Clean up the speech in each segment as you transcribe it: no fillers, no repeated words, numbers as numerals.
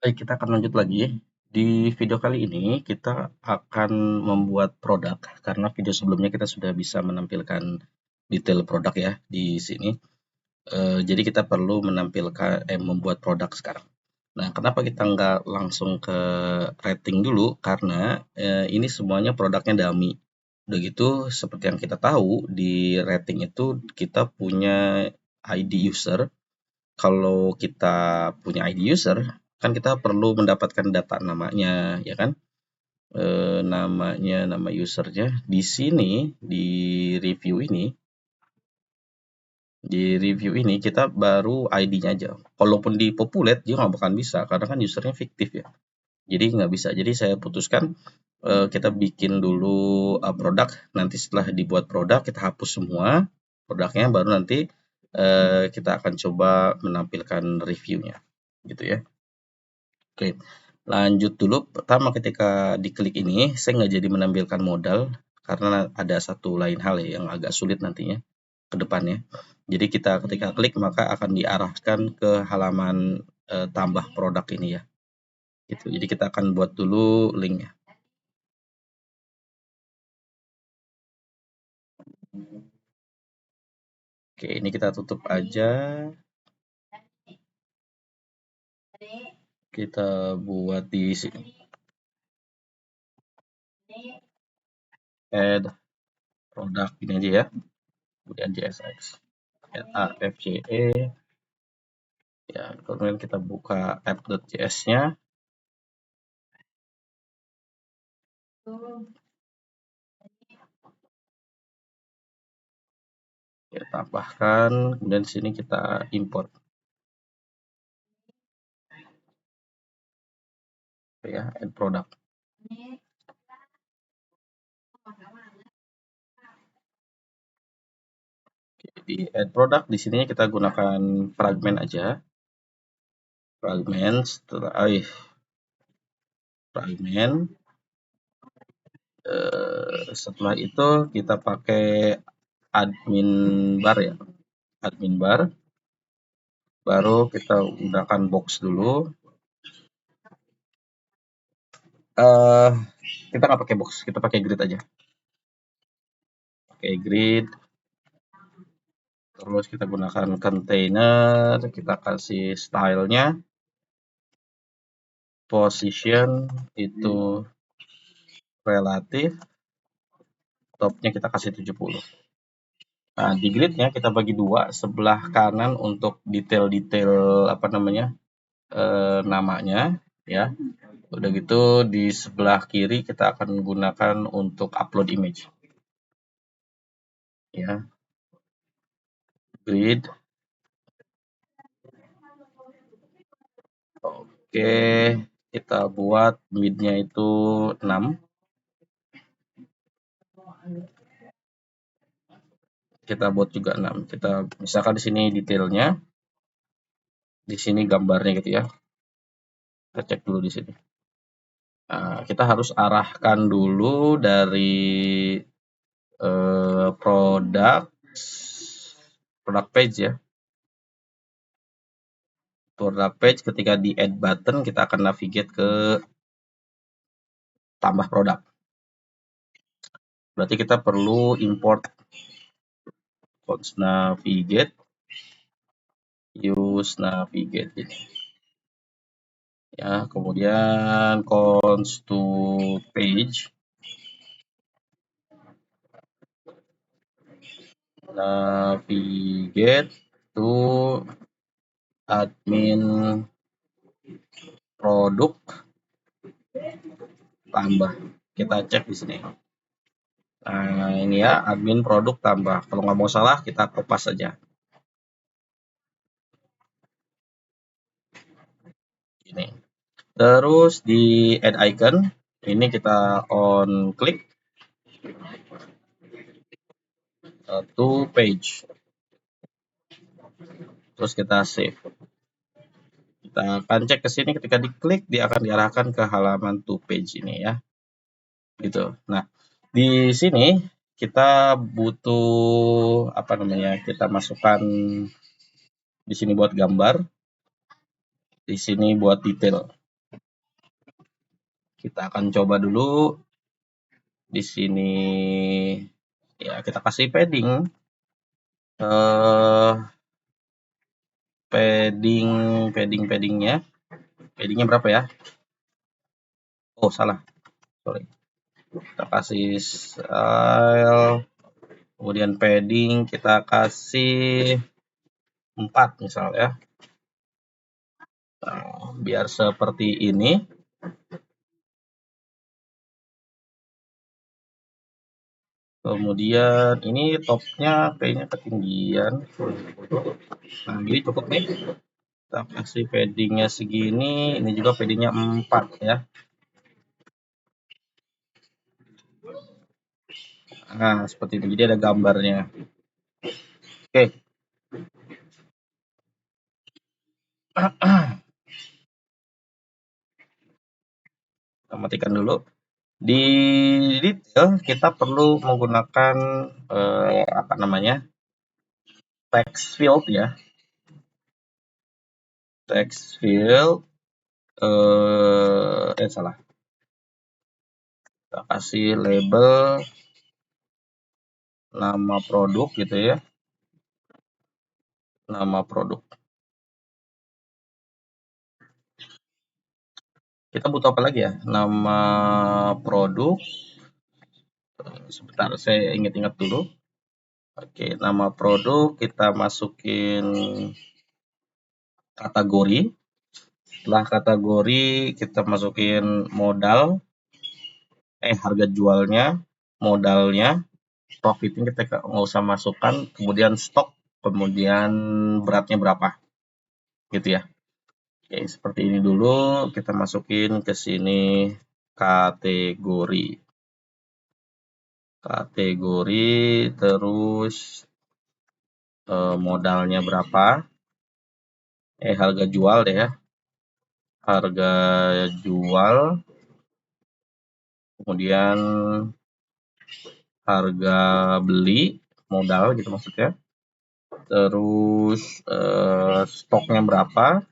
Baik, kita akan lanjut lagi. Di video kali ini kita akan membuat produk karena video sebelumnya kita sudah bisa menampilkan detail produk ya di sini. Jadi kita perlu membuat produk sekarang. Nah, kenapa kita nggak langsung ke rating dulu? Karena ini semuanya produknya dummy. Udah gitu, seperti yang kita tahu di rating itu kita punya ID user. Kalau kita punya ID user, kan kita perlu mendapatkan data namanya, ya kan? Nama usernya di sini di review ini kita baru ID-nya aja. Kalaupun di populate dia nggak bakalan bisa karena kan usernya fiktif ya. Jadi nggak bisa. Jadi saya putuskan kita bikin dulu produk. Nanti setelah dibuat produk kita hapus semua produknya, baru nanti kita akan coba menampilkan reviewnya, gitu ya. Oke, lanjut dulu. Pertama ketika diklik ini, saya nggak jadi menampilkan modal karena ada satu lain hal ya yang agak sulit nantinya ke depannya. Jadi kita ketika klik maka akan diarahkan ke halaman tambah produk ini ya. Gitu. Jadi kita akan buat dulu linknya. Oke, ini kita tutup aja. Kita buat di sini. Add produk ini aja ya. Kemudian JSX. AFCE. Ya, kemudian kita buka app.js-nya. Kita tambahkan, kemudian di sini kita import. Ya, add product. Di add product di sini kita gunakan fragment aja. Fragment setelah itu kita pakai admin bar ya. Admin bar. Baru kita gunakan box dulu. Kita nggak pakai box, kita pakai grid aja. Pakai grid. Terus kita gunakan container, kita kasih stylenya, position itu relatif, topnya kita kasih 70. Nah, di gridnya kita bagi dua, sebelah kanan untuk detail-detail namanya ya. Udah gitu di sebelah kiri kita akan gunakan untuk upload image. Ya. Grid. Oke, kita buat width-nya itu 6. Kita buat juga 6. Kita misalkan di sini detailnya, di sini gambarnya gitu ya. Kita cek dulu di sini. Nah, kita harus arahkan dulu dari produk page ya. Produk page ketika di add button kita akan navigate ke tambah produk. Berarti kita perlu import const navigate, use navigate ini. Ya, kemudian const to page, navigate to admin produk tambah. Kita cek di sini. Nah, ini ya admin produk tambah. Kalau nggak mau salah kita kopas saja. Ini. Terus di add icon ini kita on klik to page. Terus kita save. Kita akan cek ke sini, ketika diklik dia akan diarahkan ke halaman to page ini ya. Gitu. Nah, di sini kita butuh kita masukkan di sini buat gambar, di sini buat detail. Kita akan coba dulu di sini ya kita kasih padding eh padding paddingnya berapa ya? Oh salah, sorry. Kita kasih style, kemudian padding kita kasih 4 misal ya. Nah, biar seperti ini. Kemudian ini topnya kayaknya ketinggian. Nah, jadi cukup nih. Kita kasih paddingnya segini, ini juga paddingnya 4 ya. Nah, seperti ini. Jadi ada gambarnya. Oke. Kita matikan dulu. Di detail kita perlu menggunakan apa namanya? Text field ya. Text field salah. Kita kasih label nama produk gitu ya. Nama produk. Kita butuh apa lagi ya? Nama produk. Sebentar, saya ingat-ingat dulu. Oke, nama produk kita masukin kategori. Setelah kategori kita masukin modal, harga jualnya, modalnya, profitnya kita nggak usah masukkan, kemudian stok, kemudian beratnya berapa, gitu ya. Oke, seperti ini dulu. Kita masukin ke sini kategori. Kategori, terus modalnya berapa. Harga jual deh ya. Harga jual. Kemudian harga beli, modal gitu maksudnya. Terus stoknya berapa.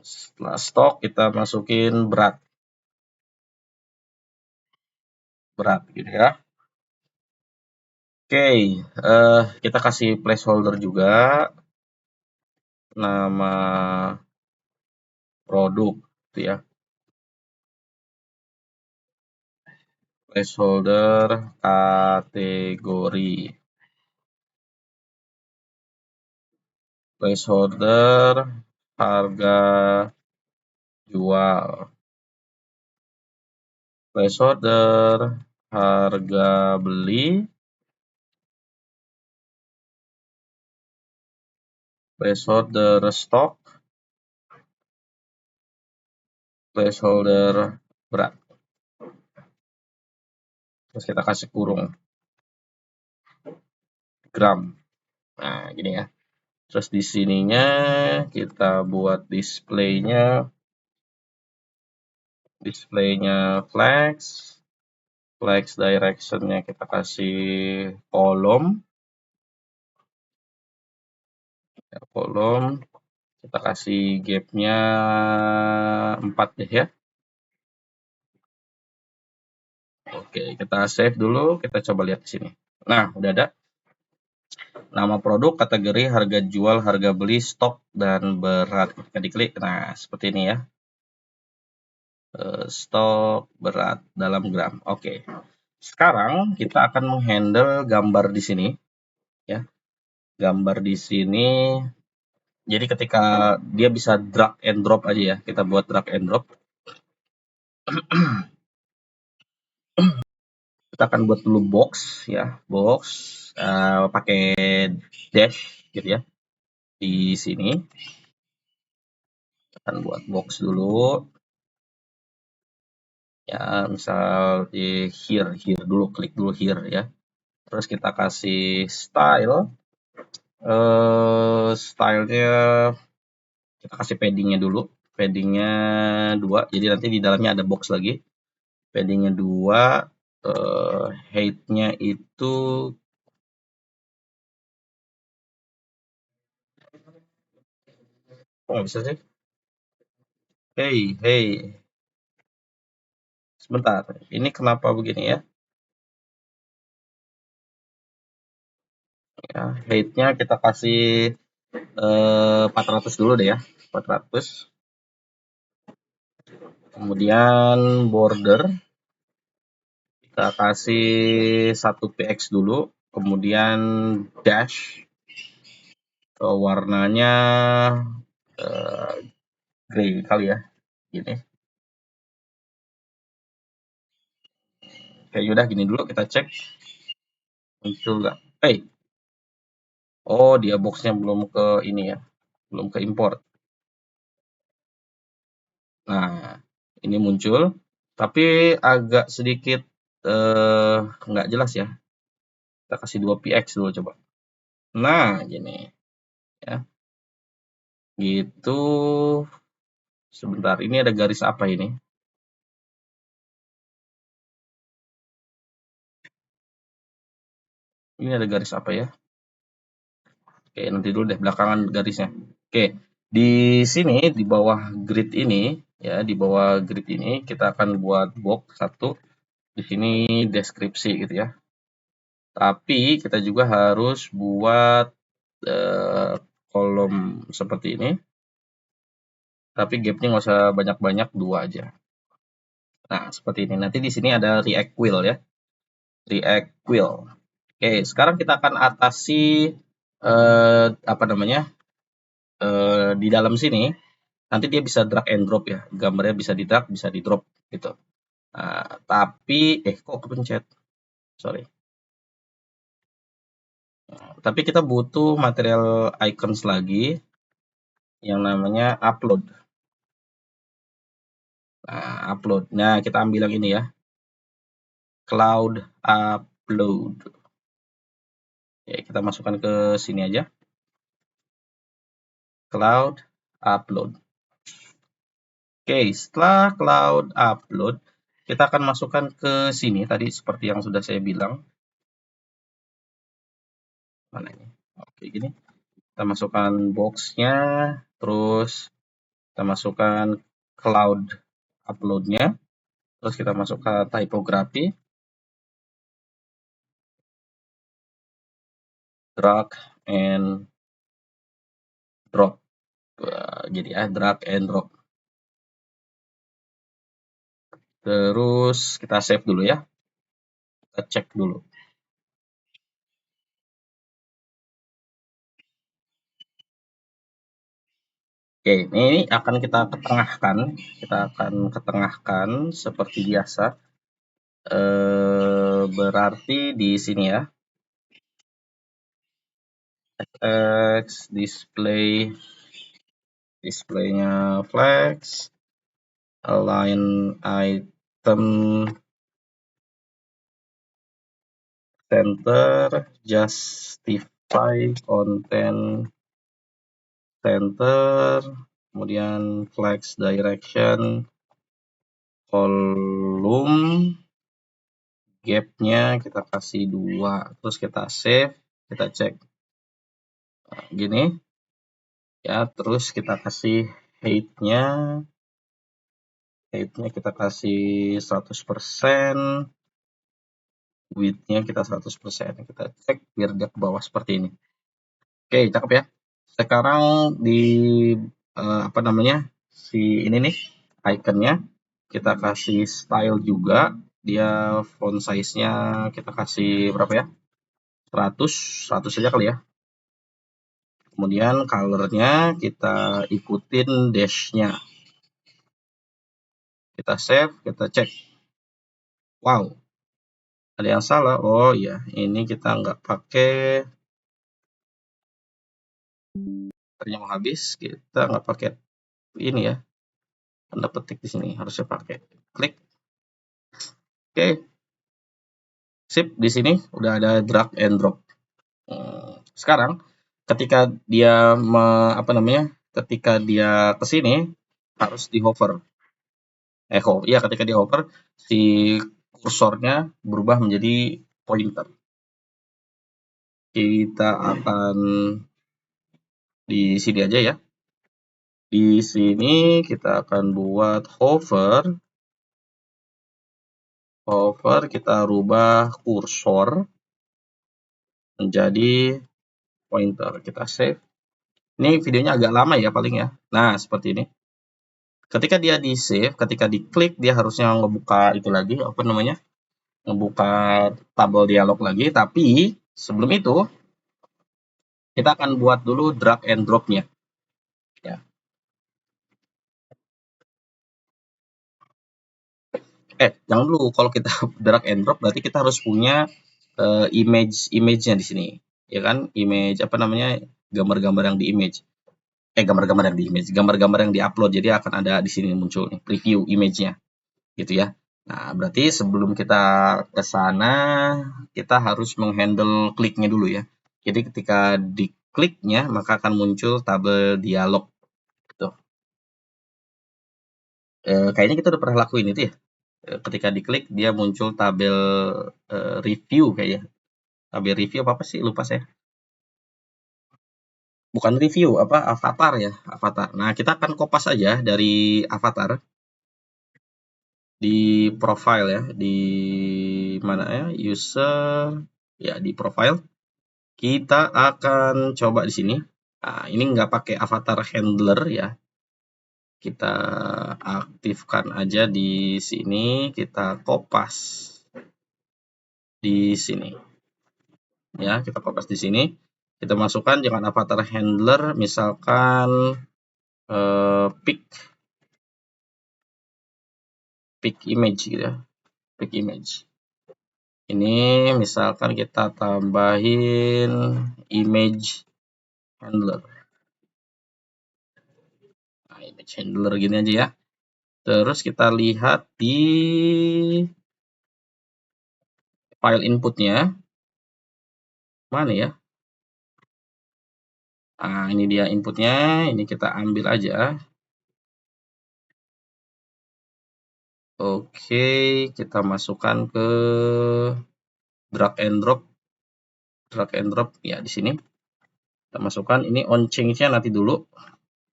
Setelah stok kita masukin berat gitu ya. Oke, kita kasih placeholder juga, nama produk gitu ya. Placeholder kategori. Placeholder harga jual. Placeholder harga beli. Placeholder stok. Placeholder berat. Terus kita kasih kurung gram. Nah, gini ya. Terus di sininya kita buat displaynya flex. Flex directionnya kita kasih kolom. Ya, kolom. Kita kasih gapnya 4 deh ya. Oke, kita save dulu. Kita coba lihat di sini. Nah, udah ada. Nama produk, kategori, harga jual, harga beli, stok, dan berat. Kita diklik. Nah, seperti ini ya. Stok, berat, dalam gram. Oke. Sekarang kita akan menghandle gambar di sini. Ya. Gambar di sini. Jadi ketika dia bisa drag and drop aja ya. Kita buat drag and drop. Kita akan buat dulu box ya. Box. Pakai dash gitu ya. Di sini. Kita akan buat box dulu. Ya, misal di here dulu, klik dulu here ya. Terus kita kasih style. Stylenya kita kasih paddingnya dulu. Paddingnya 2, jadi nanti di dalamnya ada box lagi. Paddingnya 2, height-nya itu Kok nggak bisa sih? Hey, hey, sebentar. Ini kenapa begini ya? Ya, height-nya kita kasih 400 dulu deh ya. 400. Kemudian border kita kasih 1 px dulu. Kemudian dash warnanya eh, grey kali ya. Gini. Kayak udah gini dulu kita cek muncul nggak. Oh dia boxnya belum ke ini ya, belum ke import. Nah ini muncul, tapi agak sedikit nggak jelas ya. Kita kasih 2px dulu coba. Nah gini ya, gitu. Sebentar, ini ada garis apa ini? Ini ada garis apa ya? Oke, nanti dulu deh belakangan garisnya. Oke, di sini di bawah grid ini ya, di bawah grid ini kita akan buat box satu. Di sini deskripsi gitu ya. Tapi kita juga harus buat kolom seperti ini. Tapi gapnya nggak usah banyak-banyak, 2 aja. Nah, seperti ini. Nanti di sini ada React Wheel ya. React Wheel. Oke, sekarang kita akan atasi apa namanya? Di dalam sini nanti dia bisa drag and drop ya. Gambarnya bisa di drag, bisa di drop gitu. Nah, tapi kok kepencet. Sorry. Tapi kita butuh material icons lagi yang namanya upload. Nah, upload. Nah, kita ambil yang ini ya. Cloud upload. Ya, kita masukkan ke sini aja. Cloud upload. Oke, setelah cloud upload, kita akan masukkan ke sini tadi seperti yang sudah saya bilang. Mana ini? Oke, gini. Kita masukkan box-nya, terus kita masukkan cloud upload-nya, terus kita masukkan typography, drag and drop. Jadi ya, drag and drop. Terus kita save dulu ya. Kita cek dulu. Oke, ini akan kita ketengahkan. Kita akan ketengahkan seperti biasa. Berarti di sini ya. Text displaynya flex, align item center, justify content center, kemudian flex direction, column, gap-nya kita kasih 2, terus kita save, kita cek. Nah, gini ya, terus kita kasih height-nya kita kasih 100%, width-nya kita 100%. Kita cek biar dia ke bawah seperti ini. Oke, cakep ya. Sekarang di apa namanya? Si ini nih icon-nya kita kasih style juga. Dia font size-nya kita kasih berapa ya? 100, 100 saja kali ya. Kemudian color-nya kita ikutin dash-nya. Kita save, kita cek. Wow, ada yang salah. Oh iya, ini kita nggak pakai, ternyata mau habis. Kita nggak pakai ini ya. Tanda petik di sini harusnya pakai. Klik. Oke, sip. Di sini udah ada drag and drop. Sekarang ketika dia apa namanya? Ketika dia ke sini harus di hover. Iya, ketika di hover si kursornya berubah menjadi pointer. Kita akan di sini aja ya. Di sini kita akan buat hover, kita rubah kursor menjadi pointer. Kita save. Ini videonya agak lama ya paling ya. Nah, seperti ini. Ketika dia di save, ketika diklik dia harusnya ngebuka itu lagi, apa namanya? Ngebuka tabel dialog lagi, tapi sebelum itu kita akan buat dulu drag and drop-nya. Ya. Jangan dulu, kalau kita drag and drop berarti kita harus punya image-nya di sini. Ya kan? Image apa namanya? Gambar-gambar yang di image. Gambar-gambar yang di image, gambar-gambar yang di-upload. Jadi akan ada di sini muncul nih, preview image-nya. Gitu ya. Nah, berarti sebelum kita ke sana, kita harus menghandle kliknya dulu ya. Jadi ketika dikliknya, maka akan muncul tabel dialog. Gitu. Kayaknya kita udah pernah lakuin itu ya. Ketika diklik, dia muncul tabel review kayaknya. Tabel review apa sih? Lupa saya. Bukan review, apa avatar ya, avatar. Nah, kita akan kopas aja dari avatar di profile ya, di mana ya, user ya, di profile. Kita akan coba di sini. Nah, ini nggak pakai avatar handler ya. Kita aktifkan aja di sini, kita kopas di sini. Ya, kita kopas di sini. Kita masukkan dengan avatar handler, misalkan pick image gitu ya, pick image. Ini misalkan kita tambahin image handler. Nah, image handler gini aja ya. Terus kita lihat di file inputnya. Mana ya? Nah, ini dia inputnya. Ini kita ambil aja. Oke, kita masukkan ke drag and drop. Drag and drop ya di sini. Kita masukkan ini on change-nya nanti dulu.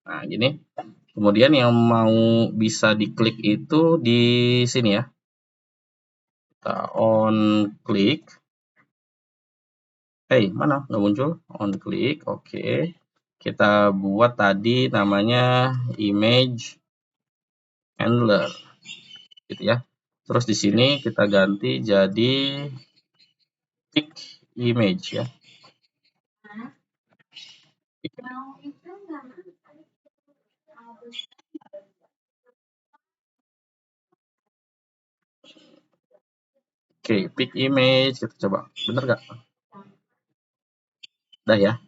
Nah, gini. Kemudian yang mau bisa diklik itu di sini ya. Kita on klik. Mana? Nggak muncul. On klik. Oke. Kita buat tadi namanya image handler. Gitu ya. Terus di sini kita ganti jadi pick image ya. Oke, pick image, kita coba. Bener nggak? Udah ya.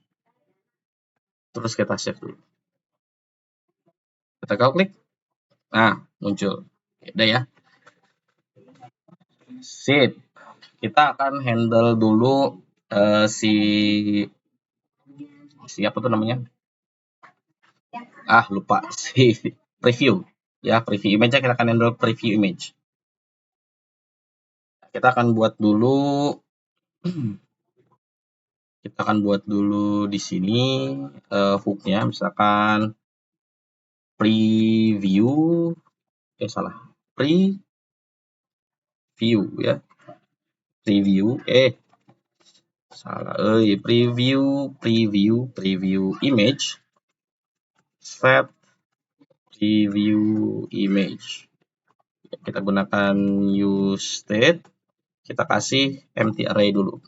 Terus kita save dulu. Kita klik. Nah, muncul. Udah ya. Sip. Kita akan handle dulu si siapa tuh namanya? Lupa. Si preview. Ya, preview image kita akan handle preview image. Kita akan buat dulu di sini hook-nya, misalkan preview, salah, preview ya, preview, salah, preview image, set preview image. Kita gunakan use state, kita kasih empty array dulu.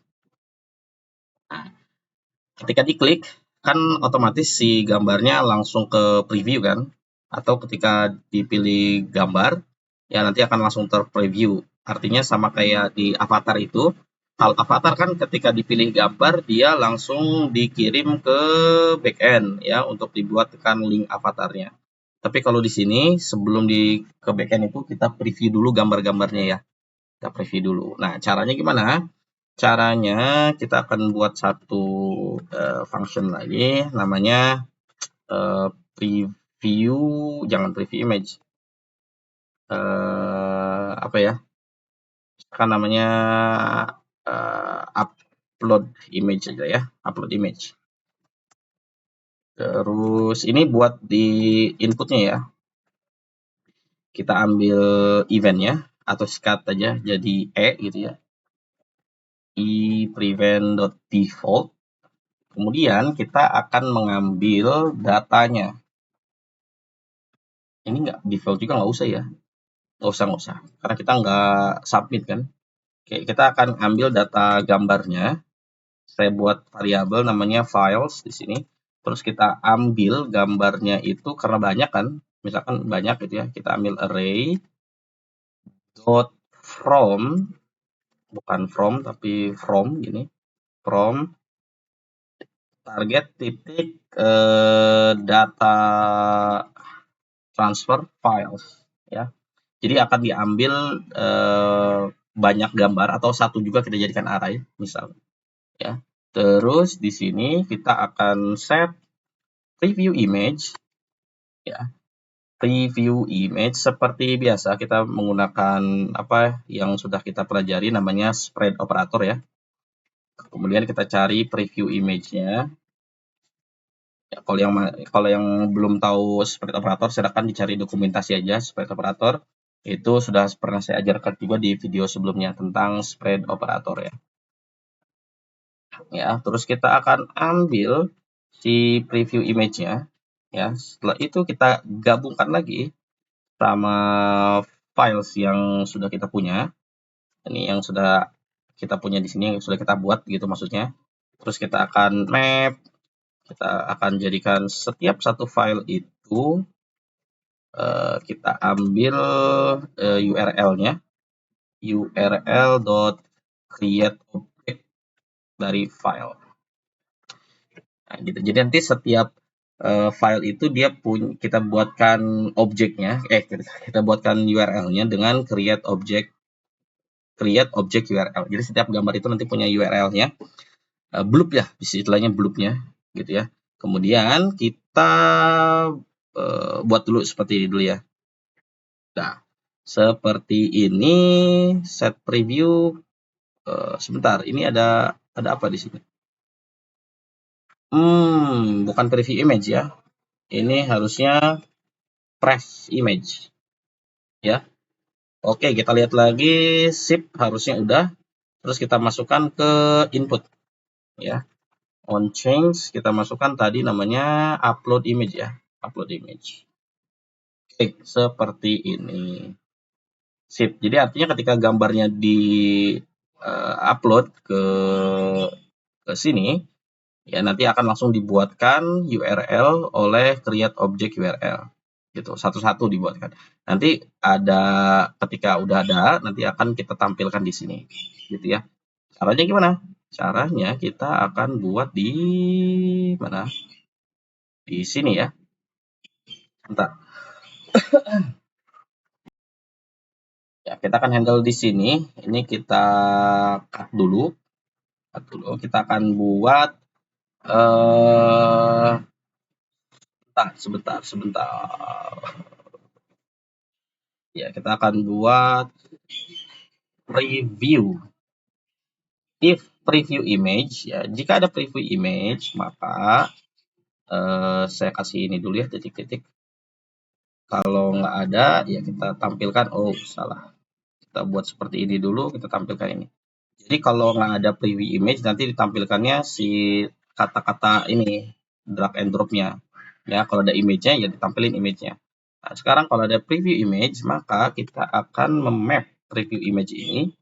Nah, ketika diklik, kan otomatis si gambarnya langsung ke preview kan, atau ketika dipilih gambar, ya nanti akan langsung terpreview. Artinya sama kayak di avatar itu, hal avatar kan ketika dipilih gambar, dia langsung dikirim ke backend ya, untuk dibuatkan link avatarnya. Tapi kalau di sini, sebelum ke backend itu, kita preview dulu gambar-gambarnya ya. Kita preview dulu. Nah, caranya gimana? Caranya kita akan buat satu function lagi, namanya preview, jangan preview image, apa ya, kan namanya upload image aja ya, upload image. Terus ini buat di inputnya ya. Kita ambil eventnya atau scat aja jadi gitu ya. Prevent.default. Kemudian kita akan mengambil datanya. Ini nggak default juga nggak usah ya. Nggak usah. Karena kita nggak submit kan. Oke, kita akan ambil data gambarnya. Saya buat variabel namanya files di sini. Terus kita ambil gambarnya itu karena banyak kan. Misalkan banyak gitu ya. Kita ambil array dot from, bukan from tapi from gini. From target titik data transfer files ya. Jadi akan diambil banyak gambar atau satu juga kita jadikan array misal ya. Terus di sini kita akan set preview image ya. Preview image seperti biasa kita menggunakan apa yang sudah kita pelajari namanya spread operator ya. Kemudian kita cari preview image-nya. Ya, kalau yang belum tahu spread operator silakan dicari dokumentasi aja spread operator. Itu sudah pernah saya ajarkan juga di video sebelumnya tentang spread operator ya. Ya, terus kita akan ambil si preview image-nya ya. Setelah itu kita gabungkan lagi sama files yang sudah kita punya. Ini yang sudah kita punya di sini yang sudah kita buat gitu maksudnya. Terus kita akan map, kita akan jadikan setiap satu file itu kita ambil URL-nya, url.create object dari file. Nah, gitu. Jadi nanti setiap file itu dia kita buatkan objeknya, kita buatkan URL-nya dengan create object URL. Jadi setiap gambar itu nanti punya URL-nya, bloop ya, istilahnya bloop-nya, gitu ya. Kemudian kita buat dulu seperti ini dulu ya. Nah, seperti ini set preview. Sebentar, ini ada apa di sini? Bukan preview image ya. Ini harusnya press image. Ya. Oke, kita lihat lagi zip harusnya udah. Terus kita masukkan ke input ya. On change kita masukkan tadi namanya upload image ya. Upload image. Oke, seperti ini. Sip. Jadi artinya ketika gambarnya di upload ke sini, ya nanti akan langsung dibuatkan URL oleh create object URL. Gitu, satu-satu dibuatkan. Nanti ada ketika udah ada, nanti akan kita tampilkan di sini. Gitu ya. Caranya gimana? Caranya kita akan buat di mana? Di sini ya. Bentar. Ya, kita akan handle di sini. Ini kita cut dulu. Kita akan buat sebentar. Ya, kita akan buat preview. If preview image ya, jika ada preview image maka saya kasih ini dulu ya titik-titik. Kalau nggak ada ya kita tampilkan. Oh salah. Kita buat seperti ini dulu. Kita tampilkan ini. Jadi kalau nggak ada preview image nanti ditampilkannya si kata-kata ini drag and drop-nya. Ya kalau ada image-nya ya ditampilin image-nya. Nah, sekarang kalau ada preview image maka kita akan memap preview image ini.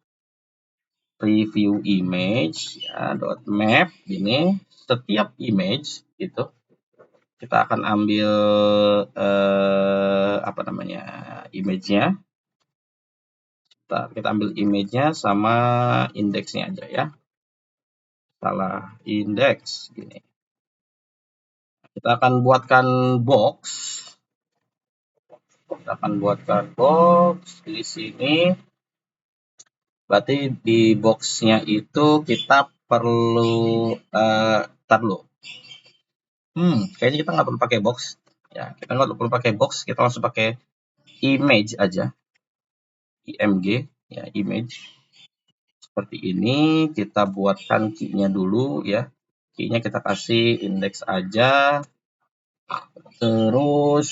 Preview image ya .map ini setiap image itu kita akan ambil apa namanya image-nya. Kita ambil image-nya sama indeksnya aja ya. Salah indeks gini. Kita akan buatkan box. Di sini. Berarti di box-nya itu kita perlu tar dulu. Kayaknya kita nggak perlu pakai box. Ya, kita nggak perlu pakai box. Kita langsung pakai image aja. IMG ya, image. Seperti ini kita buatkan key-nya dulu ya. Key-nya kita kasih indeks aja. Terus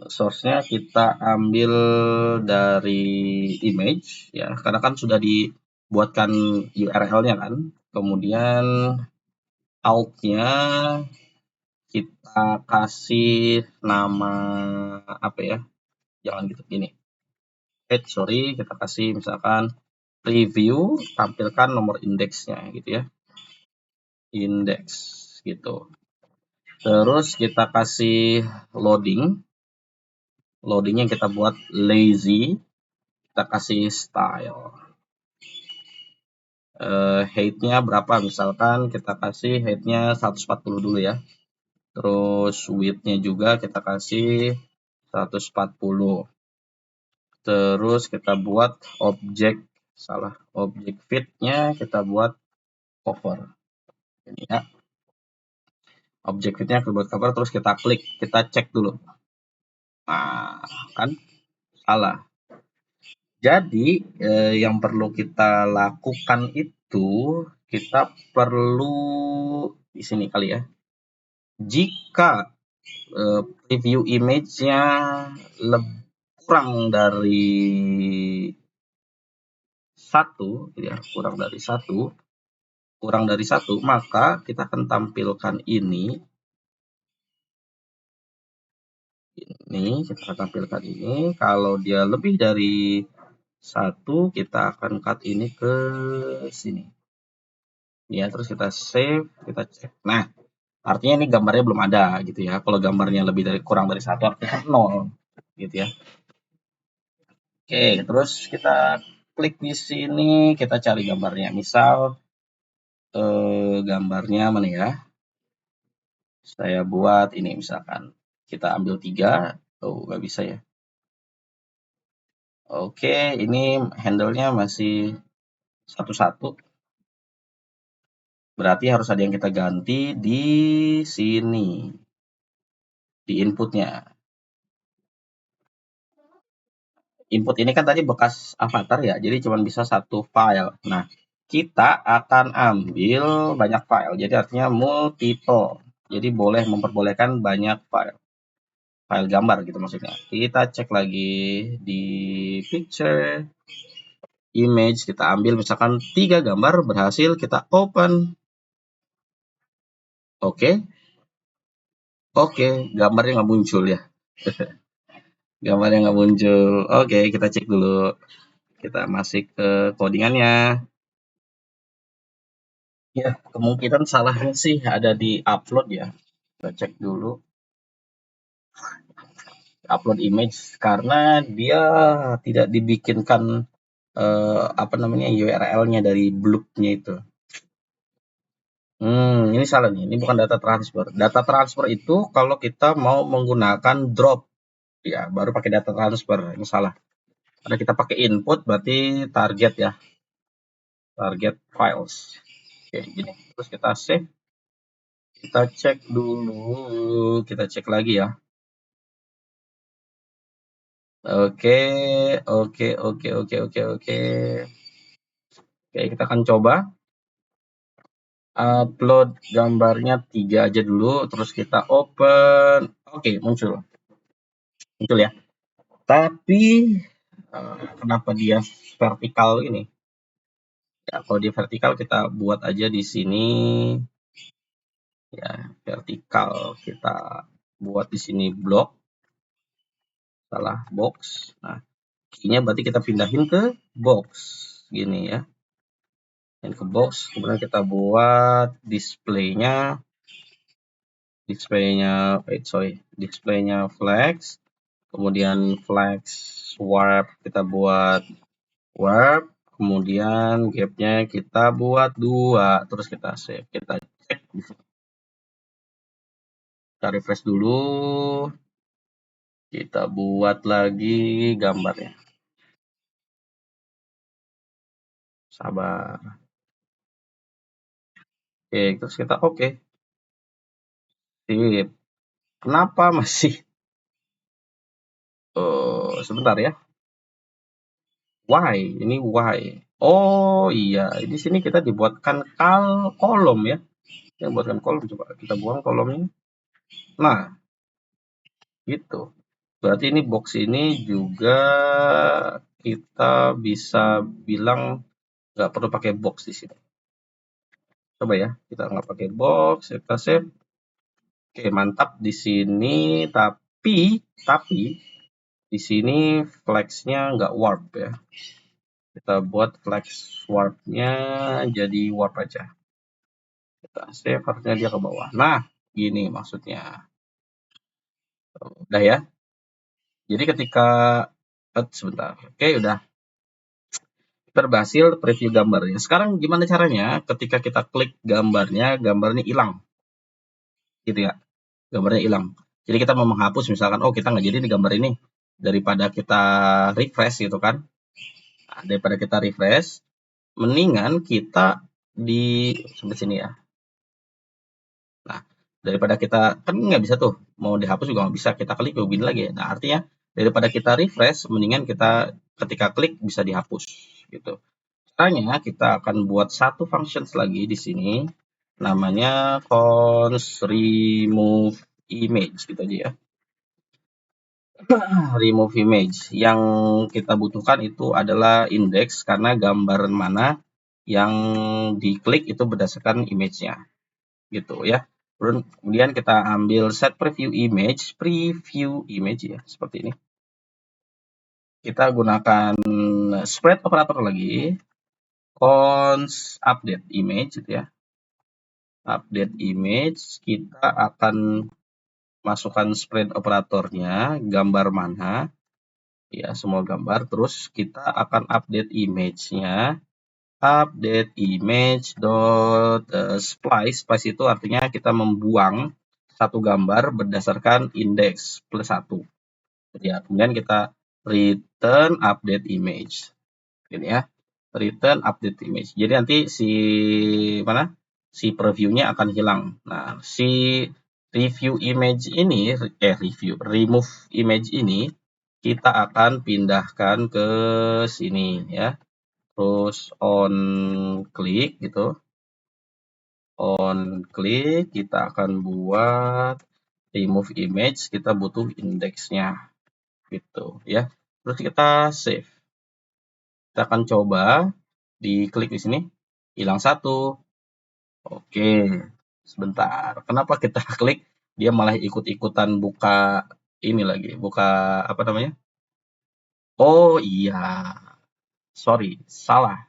source-nya kita ambil dari image ya, karena kan sudah dibuatkan URL-nya kan. Kemudian alt-nya kita kasih nama apa ya? Jangan gitu gini. Kita kasih misalkan review, tampilkan nomor indeksnya gitu ya. Indeks gitu. Terus kita kasih loadingnya kita buat lazy, kita kasih style. Height-nya berapa, misalkan kita kasih height-nya 140 dulu ya. Terus width-nya juga kita kasih 140. Terus kita buat objek fit-nya kita buat cover. Ini ya. Objek fit-nya kita buat cover, terus kita klik, kita cek dulu. Nah, kan salah. Jadi yang perlu kita lakukan itu, kita perlu di sini kali ya. Jika preview image-nya kurang dari satu, ya, kurang dari satu, maka kita akan tampilkan ini kita akan tampilkan ini. Kalau dia lebih dari satu, kita akan cut ini ke sini. Ya, terus kita save, kita cek. Nah, artinya ini gambarnya belum ada gitu ya. Kalau gambarnya kurang dari satu, artinya 0 gitu ya. Oke, terus kita klik di sini, kita cari gambarnya. Misal gambarnya mana ya? Saya buat ini misalkan. Kita ambil 3. Oh, nggak bisa ya. Oke, ini handle-nya masih satu-satu. Berarti harus ada yang kita ganti di sini. Di inputnya. Input ini kan tadi bekas avatar ya, jadi cuma bisa satu file. Nah, kita akan ambil banyak file, jadi artinya multiple. Jadi memperbolehkan banyak file gambar gitu maksudnya. Kita cek lagi di picture, image, kita ambil misalkan 3 gambar, berhasil, kita open. Oke, gambarnya nggak muncul ya. Gambarnya nggak muncul. Oke, kita cek dulu. Kita masuk ke codingannya. Ya, kemungkinan salahnya sih ada di upload ya. Kita cek dulu. Upload image karena dia tidak dibikinkan URL-nya dari blob-nya itu. Ini salah nih. Ini bukan data transfer. Data transfer itu kalau kita mau menggunakan drop ya, baru pakai data transfer. Ini salah. Karena kita pakai input berarti target ya. Target files. Oke, gini. Terus kita save. Kita cek dulu. Kita cek lagi ya. Oke, oke, oke, oke, oke, oke. Oke, kita akan coba upload gambarnya 3 aja dulu, terus kita open. Oke, muncul ya. Tapi kenapa dia vertikal ini? Ya, kalau dia vertikal kita buat aja di sini. Ya, vertikal kita buat di sini blok. Salah box. Nah, key-nya berarti kita pindahin ke box. Gini ya. Dan ke box, kemudian kita buat displaynya flex, kemudian flex warp kita buat warp, kemudian gapnya kita buat 2, terus kita save, kita cek, kita refresh dulu, kita buat lagi gambarnya, sabar. Oke, terus kita oke. Sip. Kenapa masih sebentar ya. Y, ini Y. Oh iya, di sini kita dibuatkan kolom ya. Yang buatkan kolom, coba kita buang kolomnya. Nah, gitu. Berarti ini box ini juga kita bisa bilang nggak perlu pakai box di sini. Coba ya, kita nggak pakai box, kita save. Oke, mantap di sini. Tapi di sini flexnya nggak warp ya. Kita buat flex warpnya jadi warp aja. Kita save, harusnya dia ke bawah. Nah, gini maksudnya. Udah ya. Jadi ketika sebentar. Oke, udah. Kita berhasil preview gambarnya. Sekarang gimana caranya? Ketika kita klik gambarnya hilang. Gitu ya. Gambarnya hilang. Jadi kita mau menghapus misalkan, oh kita nggak jadi di gambar ini. Daripada kita refresh gitu kan. Nah, daripada kita refresh, mendingan kita sampai sini ya. Nah, daripada kita kan nggak bisa tuh, mau dihapus juga nggak bisa, kita klik begini lagi. Nah, artinya daripada kita refresh, mendingan kita ketika klik bisa dihapus gitu. Caranya kita akan buat satu functions lagi di sini, namanya const remove image gitu aja ya. Remove image. Yang kita butuhkan itu adalah index karena gambar mana yang diklik itu berdasarkan image-nya. Gitu ya. Kemudian kita ambil set preview image ya, seperti ini. Kita gunakan spread operator lagi, const update image gitu ya. Update image, kita akan masukkan spread operatornya, gambar mana, ya semua gambar, terus kita akan update image-nya, update image dot splice itu artinya kita membuang satu gambar berdasarkan indeks plus 1 ya. Kemudian kita return update image ini ya, return update image. Jadi nanti si previewnya akan hilang. Nah, si review image ini remove image ini kita akan pindahkan ke sini ya. Terus on klik gitu. On klik kita akan buat remove image, kita butuh indeksnya gitu ya. Terus kita save. Kita akan coba diklik di sini, hilang satu. Oke, sebentar. Kenapa kita klik dia malah ikut-ikutan buka ini lagi, buka apa namanya? Oh iya, sorry, salah.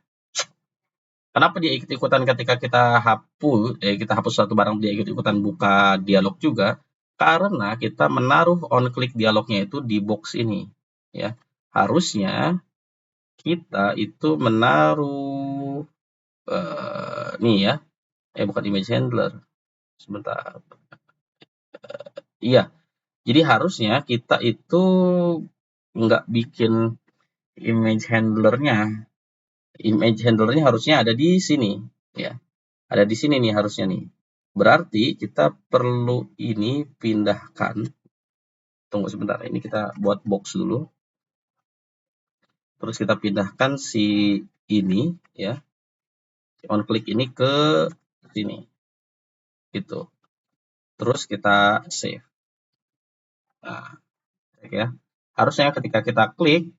Kenapa dia ikut-ikutan ketika kita hapus satu barang, dia ikut-ikutan buka dialog juga? Karena kita menaruh on click dialognya itu di box ini, ya. Harusnya kita itu menaruh nih ya, bukan image handler. Sebentar. Iya, jadi harusnya kita itu nggak bikin image handlernya. Image handlernya harusnya ada di sini, ya. Ada di sini nih harusnya nih. Berarti kita perlu ini pindahkan. Tunggu sebentar, ini kita buat box dulu. Terus kita pindahkan si ini ya. On click ini ke sini. Gitu. Terus kita save. Nah, ya. Harusnya ketika kita klik,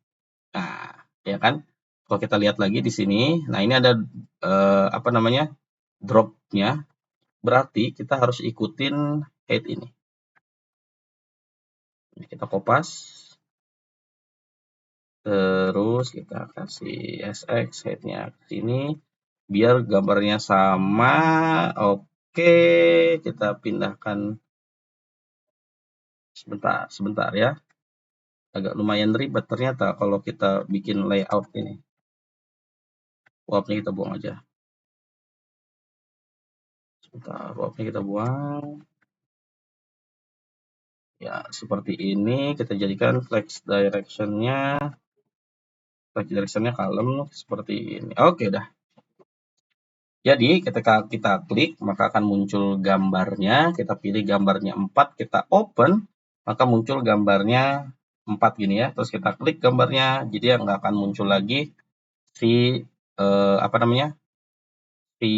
nah, ya kan? Kalau kita lihat lagi di sini, nah ini ada apa namanya? Drop-nya. Berarti kita harus ikutin head ini. Ini kita kopas. Terus kita kasih SX head-nya ke sini biar gambarnya sama. Oke, kita pindahkan sebentar ya. Agak lumayan ribet ternyata kalau kita bikin layout ini. Warpnya kita buang aja. Sebentar, warpnya kita buang. Ya, seperti ini kita jadikan flex direction-nya kalem seperti ini. Oke dah. Jadi ketika kita klik maka akan muncul gambarnya, kita pilih gambarnya 4, kita open, maka muncul gambarnya 4 gini ya, terus kita klik gambarnya, jadi ya nggak akan muncul lagi si apa namanya, si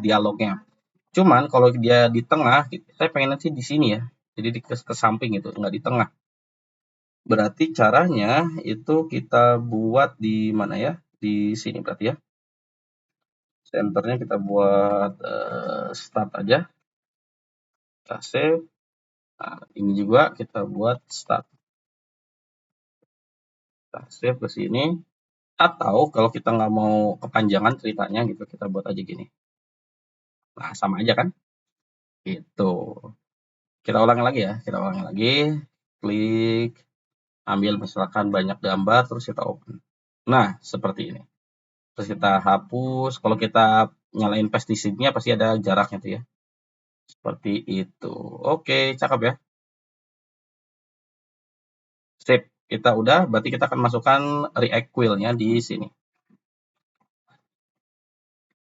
dialognya. Cuman kalau dia di tengah, saya pengen sih di sini ya, jadi ke samping itu, nggak di tengah. Berarti caranya itu kita buat di mana ya? Di sini berarti ya. Centernya kita buat start aja. Kita save. Nah, ini juga kita buat start. Kita save ke sini. Atau kalau kita nggak mau kepanjangan ceritanya gitu, kita buat aja gini. Nah, sama aja kan? Gitu. Kita ulangi lagi ya. Kita ulangi lagi. Klik. Ambil misalkan banyak gambar, terus kita open. Nah, seperti ini. Terus kita hapus. Kalau kita nyalain pesticide-nya pasti ada jaraknya tuh ya. Seperti itu. Oke, cakep ya. Sip. Kita udah, berarti kita akan masukkan React Quill-nya di sini.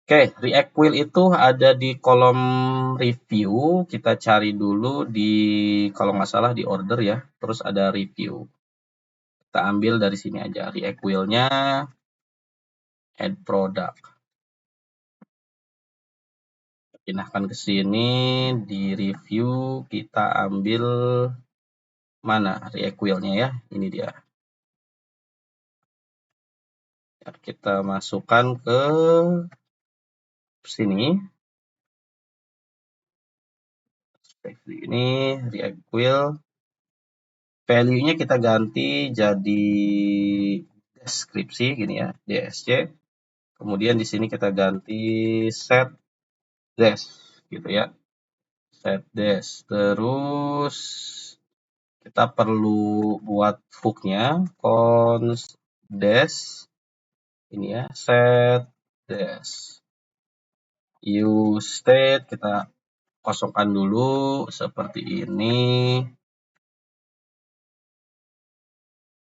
Oke, React Quill itu ada di kolom review. Kita cari dulu di, kalau nggak salah di order ya. Terus ada review. Kita ambil dari sini aja. React Quill-nya, add product. Pindahkan ke sini, di review kita ambil mana React Quill-nya ya. Ini dia. Kita masukkan ke sini. Ini React Quill. Value-nya kita ganti jadi deskripsi gini ya, DSC. Kemudian di sini kita ganti set des gitu ya. Set des. Terus kita perlu buat hook-nya const des ini ya, set des. Use state kita kosongkan dulu seperti ini.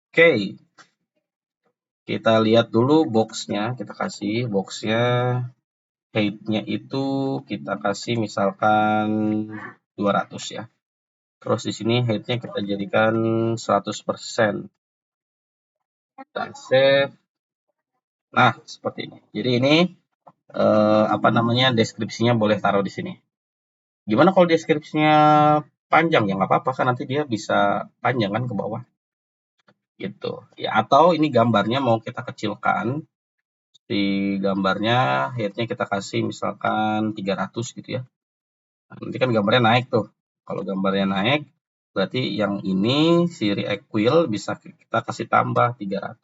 Oke, kita lihat dulu box-nya, kita kasih box-nya, height-nya itu kita kasih misalkan 200 ya. Terus di sini height-nya kita jadikan 100%. Kita save. Nah, seperti ini. Jadi ini apa namanya, deskripsinya boleh taruh di sini. Gimana kalau deskripsinya panjang? Ya nggak apa-apa kan, nanti dia bisa panjang kan ke bawah. Gitu. Ya, atau ini gambarnya mau kita kecilkan. Di gambarnya height-nya kita kasih misalkan 300 gitu ya. Nah, nanti kan gambarnya naik tuh. Kalau gambarnya naik, berarti yang ini si React Quill bisa kita kasih tambah 300.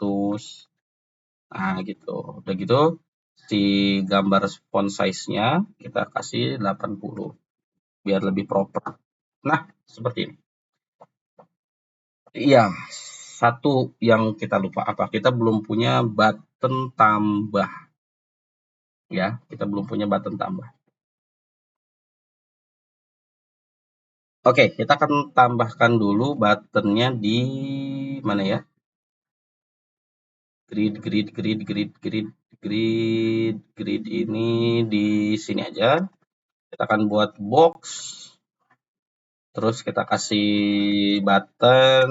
Nah, gitu. Udah gitu, si gambar font size-nya kita kasih 80 biar lebih proper. Nah, seperti ini. Iya, satu yang kita lupa apa? Kita belum punya button tambah. Ya, kita belum punya button tambah. Oke, kita akan tambahkan dulu buttonnya di mana ya? Grid ini di sini aja. Kita akan buat box. Terus kita kasih button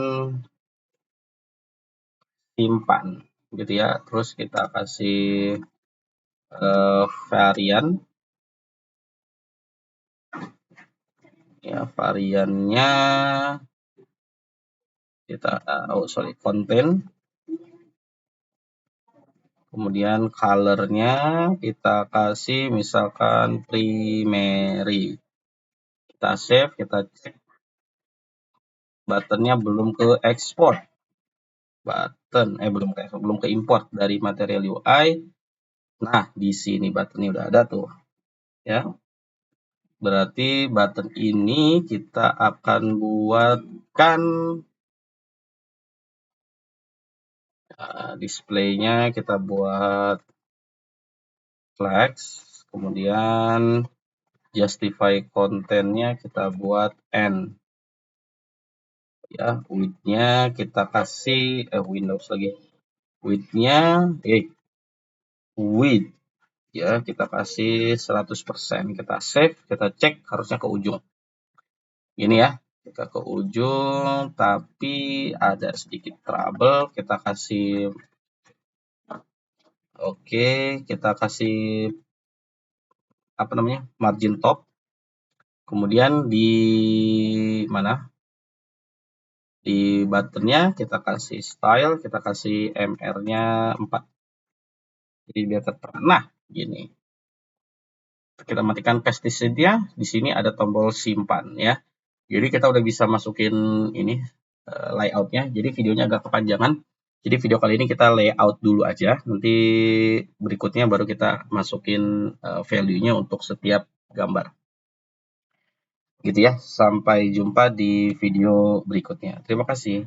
simpan gitu ya. Terus kita kasih varian. Ya, variannya kita konten. Kemudian color-nya kita kasih misalkan primary. Kita save, kita cek. Buttonnya belum ke export. Belum ke import dari material UI. Nah, di sini buttonnya udah ada tuh. Ya. Berarti button ini kita akan buatkan display-nya kita buat flex, kemudian justify kontennya kita buat n. Ya, width-nya kita kasih Windows lagi. Width-nya width ya kita kasih 100%. Kita save, kita cek harusnya ke ujung. Ini ya. Kita ke ujung, tapi ada sedikit trouble. Kita kasih, oke, kita kasih apa namanya, margin top. Kemudian di mana? Di buttonnya kita kasih style, kita kasih MR-nya 4. Jadi biar terang. Nah, gini. Kita matikan pestiside-nya. Di sini ada tombol simpan ya. Jadi kita udah bisa masukin ini layout-nya. Jadi videonya agak kepanjangan. Jadi video kali ini kita layout dulu aja. Nanti berikutnya baru kita masukin value-nya untuk setiap gambar. Gitu ya. Sampai jumpa di video berikutnya. Terima kasih.